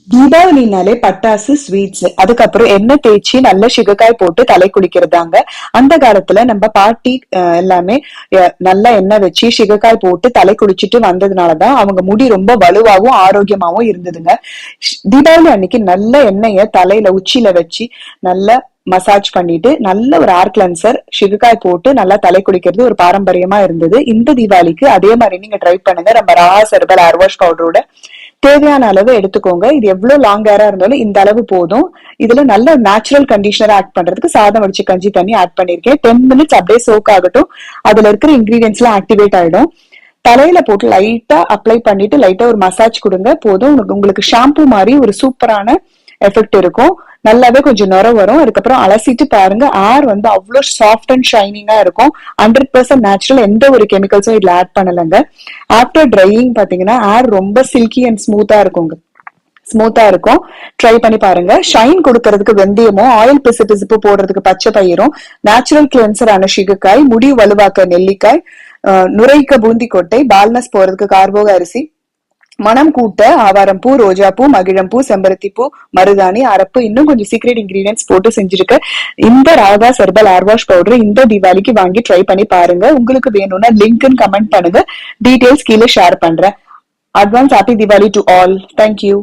தீபாவளினாலே பட்டாசு, ஸ்வீட்ஸ், அதுக்கப்புறம் எண்ணெய் தேய்ச்சி நல்ல சிகக்காய் போட்டு தலை குளிக்கிறதாங்க. அந்த காலத்துல நம்ம பாட்டி எல்லாமே நல்ல எண்ணெய் வச்சு சிகக்காய் போட்டு தலை குளிச்சுட்டு வந்ததுனாலதான் அவங்க முடி ரொம்ப வலுவாவும் ஆரோக்கியமாவும் இருந்ததுங்க. தீபாவளி அன்னைக்கு நல்ல எண்ணெய தலையில உச்சியில வச்சு நல்ல மசாஜ் பண்ணிட்டு நல்ல ஒரு ஏர் கிளென்சர் சிகக்காய் போட்டு நல்லா தலை குளிக்கிறது ஒரு பாரம்பரியமா இருந்தது. இந்த தீபாவளிக்கு அதே மாதிரி நீங்க ட்ரை பண்ணுங்க. நம்ம ராஸ் ஹெர்பல் ஏர் வாஷ் பவுடரோட தேவையான அளவு எடுத்துக்கோங்க. இது எவ்வளவு லாங் ஹேரா இருந்தாலும் இந்த அளவு போதும். இதுல நல்ல நேச்சுரல் கண்டிஷனர் ஆட் பண்றதுக்கு சாதம் வடிச்சு கஞ்சி தண்ணி ஆட் பண்ணிருக்கேன். 10 மினிட்ஸ் அப்படியே சோக் ஆகட்டும். அதுல இருக்கிற இன்கிரீடியன்ஸ் எல்லாம் ஆக்டிவேட் ஆயிடும். தலையில போட்டு லைட்டா அப்ளை பண்ணிட்டு லைட்டா ஒரு மசாஜ் கொடுங்க போதும். உங்களுக்கு ஷாம்பு மாதிரி ஒரு சூப்பரான எஃபெக்ட் இருக்கும். நல்லாவே கொஞ்சம் நுர வரும். அதுக்கப்புறம் அலசிட்டு பாருங்க, ஏர் வந்து அவ்வளவு சாஃப்ட் அண்ட் ஷைனிங்கா இருக்கும். 100% நேச்சுரல், எந்த ஒரு கெமிக்கல்ஸும் இதுல ஆட் பண்ணலங்க. ஆஃப்டர் ட்ரையிங் பாத்தீங்கன்னா ஏர் ரொம்ப சில்கி அண்ட் ஸ்மூத்தா இருக்கும். ட்ரை பண்ணி பாருங்க. ஷைன் கொடுக்கறதுக்கு வெந்தயமோ, ஆயில் பிசுப்பு போடுறதுக்கு பச்சை பயிரும், நேச்சுரல் கிளென்சர் ஆன சிகக்காய், முடி வலுவாக்க நெல்லிக்காய், நுரைக்க பூந்தி கொட்டை, பால்னஸ் போறதுக்கு கார்போக அரிசி, மனம் கூட்ட ஆவாரம் பூ, ரோஜா பூ, மகிழம் பூ, செம்பருத்தி பூ, மருதாணி, அரப்பு, இன்னும் கொஞ்சம் சீக்ரெட் இன்கிரீடியன்ஸ் போட்டு செஞ்சிருக்க இந்த ராகா ஹெர்பல் ஏர் வாஷ் பவுடர் இந்த தீபாவளிக்கு வாங்கி ட்ரை பண்ணி பாருங்க. உங்களுக்கு வேணும்னா லிங்க்னு கமெண்ட் பண்ணுங்க. டீடைல்ஸ் கீழே ஷேர் பண்றேன். Advance happy Deepavali to all. Thank you.